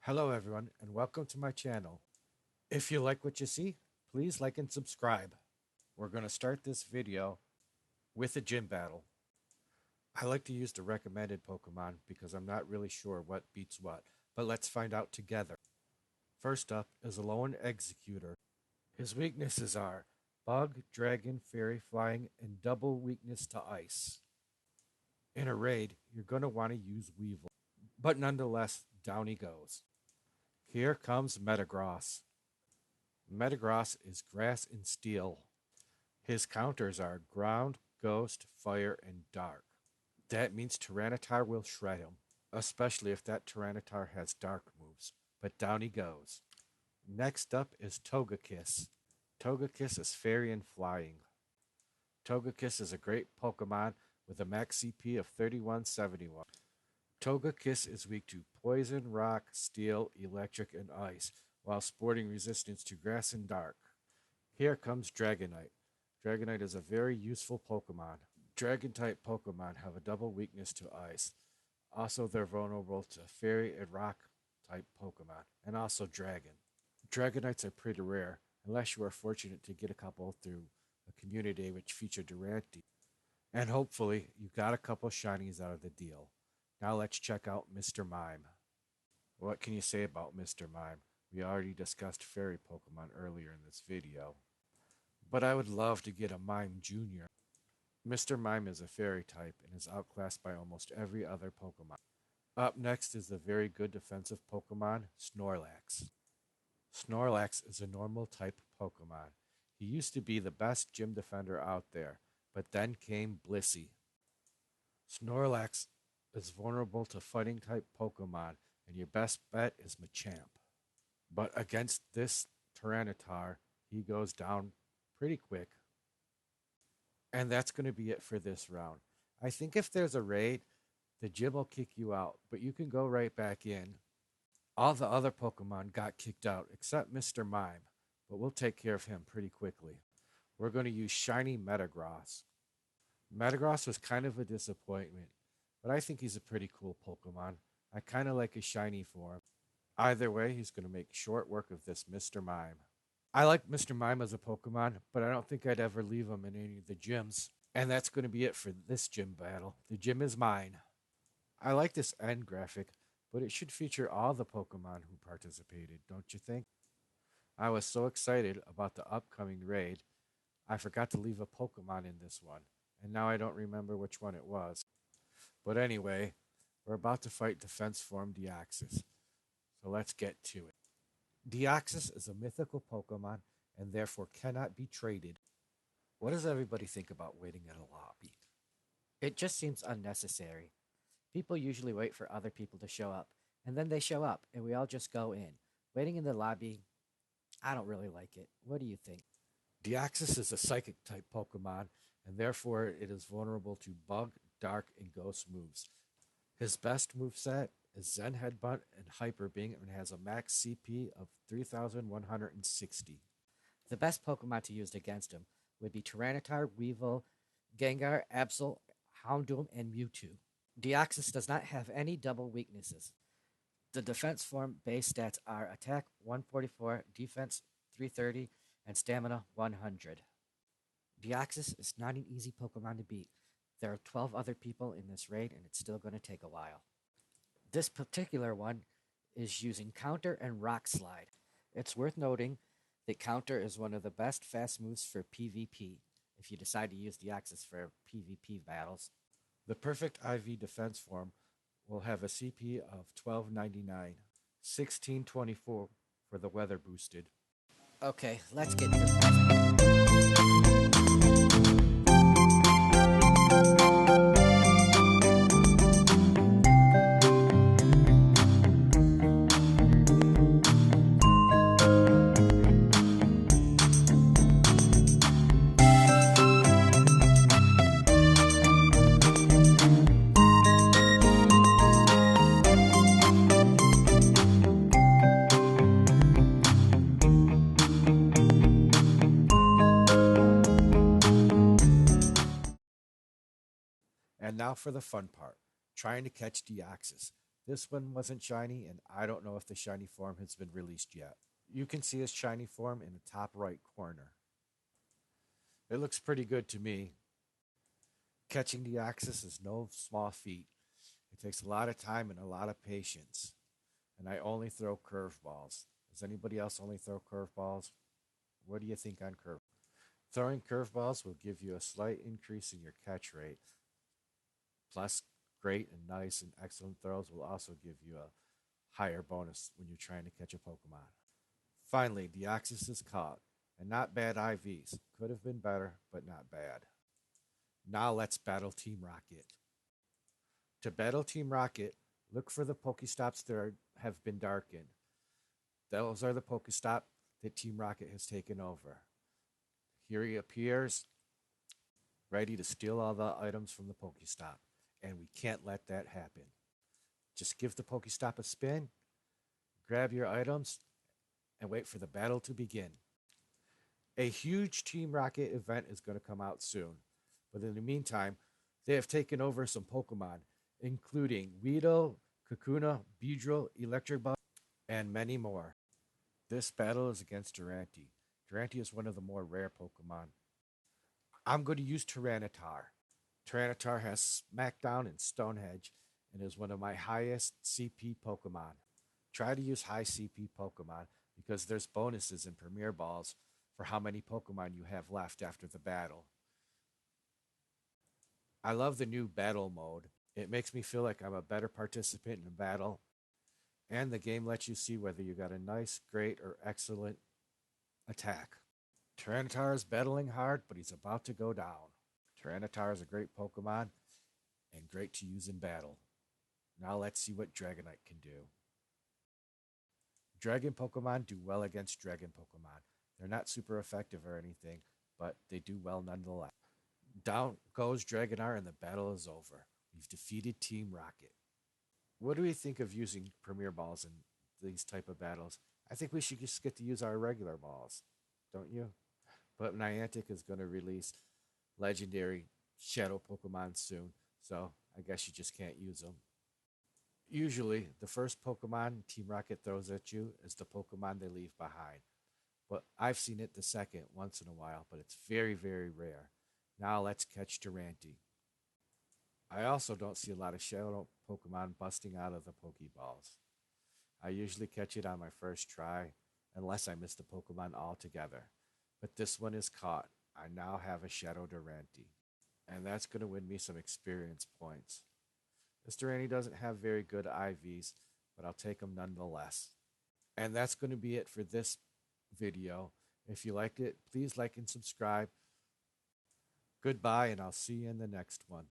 Hello everyone and welcome to my channel. If you like what you see, please like and subscribe. We're going to start this video with a gym battle. I like to use the recommended Pokemon because I'm not really sure what beats what, but let's find out together. First up is Alolan Executor. His weaknesses are Bug, Dragon, Fairy, Flying, and double weakness to Ice. In a raid, you're going to want to use Weevil, but nonetheless, down he goes. Here comes Metagross. Metagross is Grass and Steel. His counters are Ground, Ghost, Fire, and Dark. That means Tyranitar will shred him, especially if that Tyranitar has Dark moves. But down he goes. Next up is Togekiss. Togekiss is Fairy and Flying. Togekiss is a great Pokemon with a max CP of 3171. Togekiss is weak to Poison, Rock, Steel, Electric, and Ice, while sporting resistance to Grass and Dark. Here comes Dragonite. Dragonite is a very useful Pokemon. Dragon-type Pokemon have a double weakness to Ice. Also, they're vulnerable to Fairy and Rock-type Pokemon, and also Dragon. Dragonites are pretty rare, unless you are fortunate to get a couple through a community which featured Durante. And hopefully, you got a couple shinies out of the deal. Now let's check out Mr. Mime. What can you say about Mr. Mime? We already discussed fairy Pokemon earlier in this video. But I would love to get a Mime Jr. Mr. Mime is a fairy type and is outclassed by almost every other Pokemon. Up next is the very good defensive Pokemon, Snorlax. Snorlax is a normal type Pokemon. He used to be the best gym defender out there, but then came Blissey. Snorlax is vulnerable to fighting type Pokemon, and your best bet is Machamp. But against this Tyranitar, he goes down pretty quick. And that's going to be it for this round. I think if there's a raid, the gym will kick you out, but you can go right back in. All the other Pokemon got kicked out except Mr. Mime, but we'll take care of him pretty quickly. We're going to use Shiny Metagross. Metagross was kind of a disappointment, but I think he's a pretty cool Pokemon. I kind of like his shiny form. Either way, he's going to make short work of this Mr. Mime. I like Mr. Mime as a Pokemon, but I don't think I'd ever leave him in any of the gyms. And that's going to be it for this gym battle. The gym is mine. I like this end graphic, but it should feature all the Pokemon who participated, don't you think? I was so excited about the upcoming raid, I forgot to leave a Pokemon in this one, and now I don't remember which one it was. But anyway, we're about to fight Defense Form Deoxys, so let's get to it. Deoxys is a mythical Pokemon and therefore cannot be traded. What does everybody think about waiting in a lobby? It just seems unnecessary. People usually wait for other people to show up, and then they show up, and we all just go in. Waiting in the lobby, I don't really like it. What do you think? Deoxys is a Psychic type Pokemon, and therefore it is vulnerable to Bug, Dark, and Ghost moves. His best moveset is Zen Headbutt and Hyper Beam and has a max CP of 3,160. The best Pokemon to use against him would be Tyranitar, Weevil, Gengar, Absol, Houndoom, and Mewtwo. Deoxys does not have any double weaknesses. The defense form base stats are Attack 144, Defense 330, and Stamina 100. Deoxys is not an easy Pokemon to beat. There are 12 other people in this raid, and it's still going to take a while. This particular one is using Counter and Rock Slide. It's worth noting that Counter is one of the best fast moves for PvP, if you decide to use Deoxys for PvP battles. The perfect IV defense form will have a CP of 1299, 1624 for the weather boosted. Okay, let's get into this. And now for the fun part, trying to catch Deoxys. This one wasn't shiny, and I don't know if the shiny form has been released yet. You can see his shiny form in the top right corner. It looks pretty good to me. Catching Deoxys is no small feat. It takes a lot of time and a lot of patience. And I only throw curveballs. Does anybody else only throw curveballs? What do you think on curve? Throwing curveballs will give you a slight increase in your catch rate. Plus, great and nice and excellent throws will also give you a higher bonus when you're trying to catch a Pokemon. Finally, Deoxys is caught, and not bad IVs. Could have been better, but not bad. Now let's battle Team Rocket. To battle Team Rocket, look for the Pokestops that have been darkened. Those are the Pokestop that Team Rocket has taken over. Here he appears, ready to steal all the items from the Pokestop, and we can't let that happen. Just give the Pokestop a spin, grab your items, and wait for the battle to begin. A huge Team Rocket event is going to come out soon, but in the meantime, they have taken over some Pokemon, including Weedle, Kakuna, Beedrill, Electabuzz, and many more. This battle is against Durante. Durante is one of the more rare Pokemon. I'm going to use Tyranitar. Tyranitar has Smackdown and Stonehenge and is one of my highest CP Pokemon. Try to use high CP Pokemon because there's bonuses in Premier Balls for how many Pokemon you have left after the battle. I love the new battle mode. It makes me feel like I'm a better participant in a battle, and the game lets you see whether you got a nice, great, or excellent attack. Tyranitar is battling hard, but he's about to go down. Tyranitar is a great Pokemon and great to use in battle. Now let's see what Dragonite can do. Dragon Pokemon do well against Dragon Pokemon. They're not super effective or anything, but they do well nonetheless. Down goes Dragonair and the battle is over. We've defeated Team Rocket. What do we think of using Premier Balls in these type of battles? I think we should just get to use our regular balls, don't you? But Niantic is going to release legendary shadow Pokemon soon, so I guess you just can't use them. Usually, the first Pokemon Team Rocket throws at you is the Pokemon they leave behind. But I've seen it the second once in a while, but it's very, very rare. Now let's catch Durante. I also don't see a lot of shadow Pokemon busting out of the Pokeballs. I usually catch it on my first try, unless I miss the Pokemon altogether. But this one is caught. I now have a Shadow Durante, and that's going to win me some experience points. This Durante doesn't have very good IVs, but I'll take them nonetheless. And that's going to be it for this video. If you liked it, please like and subscribe. Goodbye, and I'll see you in the next one.